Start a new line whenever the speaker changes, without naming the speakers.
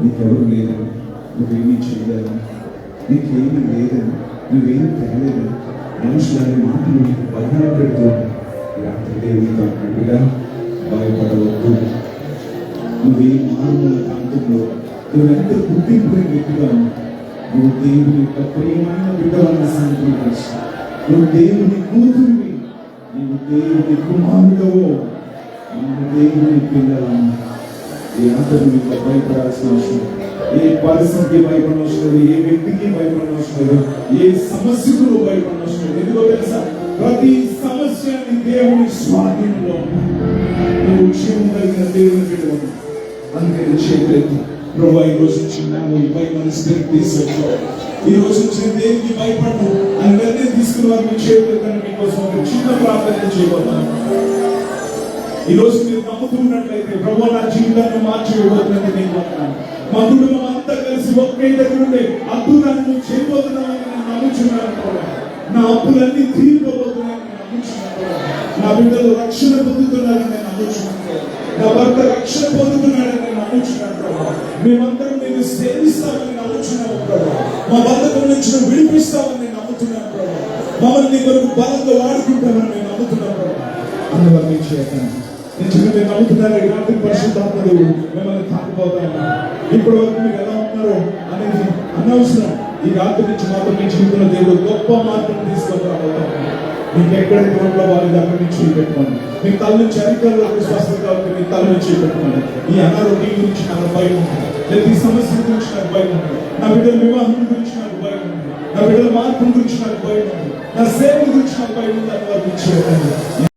నీకెవరు లేదని, నువ్వేమీ చేయలేదని, నీకేమీ లేదని, నువ్వేమీ తేలేదని మనుషులని మాటలు నీకు భయాలు పెడుతూ ఉంటాయి. రాత్రి దేవునితో అన్నట్టుగా భయపడవద్దు. నువ్వే మారుమూల ప్రాంతంలో నువ్వెంత గుర్తింపు వ్యక్తిగా ఉన్నావు. నువ్వు దేవుని యొక్క ప్రియమైన బిడ్డవన్న సంగతి తెలుసు. నువ్వు దేవుని కూతురివి, నీవు దేవుని కుమారుడవో, నువ్వు దేవుని పిల్లలన్నా. ఏ అంతకు మీకు భయపడాల్సిన అవసరం, ఏ పరిస్థితికి భయపడిన అవసరం లేదు, ఏ వ్యక్తికి భయపడిన అవసరం లేదు, ఏ సమస్యకు భయపడిన అవసరం లేదు. ఎందుకో తెలుసా? ప్రతి సమస్యని దేవుని స్వాధీనంలో నువ్వు క్షేమం కలిగిన దేవుని బిడ్డవు. అందుకని చేతులెత్తి ప్రభు ఈ రోజు చిన్నాము ఈ భయం స్పిరిట్ తీసుకొచ్చావు. ఈ రోజు నుంచి దేనికి భయపడను అని నిర్ణయం తీసుకున్న వారు మీ చేతులెత్తని మీకోసం ఒక చిన్న ప్రార్థన చేయబోతున్నాను. ఈ రోజు మీరు నమ్ముతున్నట్లయితే ప్రభు నా జీవితాన్ని మార్చివేయబోతున్నది నేను చెప్తున్నాను. మా కుటుంబం అంతా కలిసి ఒకే దగ్గర ఉండే అద్భుతాన్ని నువ్వు చేయబోతున్నావని నేను నమ్ముచున్నాను. నా అప్పులన్నీ తీరిపోబోతున్నాయని నేను నమ్ముచున్నాను. నా బిడ్డలు రక్షణ పొందుతున్నారని నేను నమ్ముచున్నాను. నా భర్త రక్షణ పొందుతున్నాడని నేను నమ్ముచున్నాను. మేమందరం నేను సేవిస్తామని నమ్ముచున్నాను. మా బంధకం నుంచి నువ్వు విడిపిస్తామని నేను నమ్ముతున్నాను. మమ్మల్ని కొరకు బలంగా వాడుకుంటామని నేను నమ్ముతున్నాను. అందువల్ల నేను చేస్తాను. నేను నమ్ముతున్నాను. ఈ రాత్రి పరిశుద్ధాత్మ దేవుడు మిమ్మల్ని తాకపోతాను. ఇప్పటి వరకు మీరు ఎలా ఉన్నారో అనేది అనవసరం. ఈ రాత్రి నుంచి మాత్రం మీ జీవితంలో దేవుడు గొప్ప మార్పును తీసుకొస్తాను. మీకు ఎక్కడైతే రోడ్లో వాళ్ళు అక్కడి నుంచి పెట్టుకోండి. మీ తల నుంచి అధికారులకు స్వస్థత కాబట్టి మీ తల నుంచి పెట్టుకోండి. ఈ అనారోగ్యం గురించి నాకు భయం ఉంటుంది, లేదా ఈ సమస్య గురించి నాకు భయం ఉంటుంది, నా బిడ్డల వివాహం గురించి నాకు భయం ఉంటుంది, నా బిడ్డల మార్పు గురించి నాకు భయం ఉంటుంది, నా సేవ గురించి నాకు భయం ఉంది అని వారు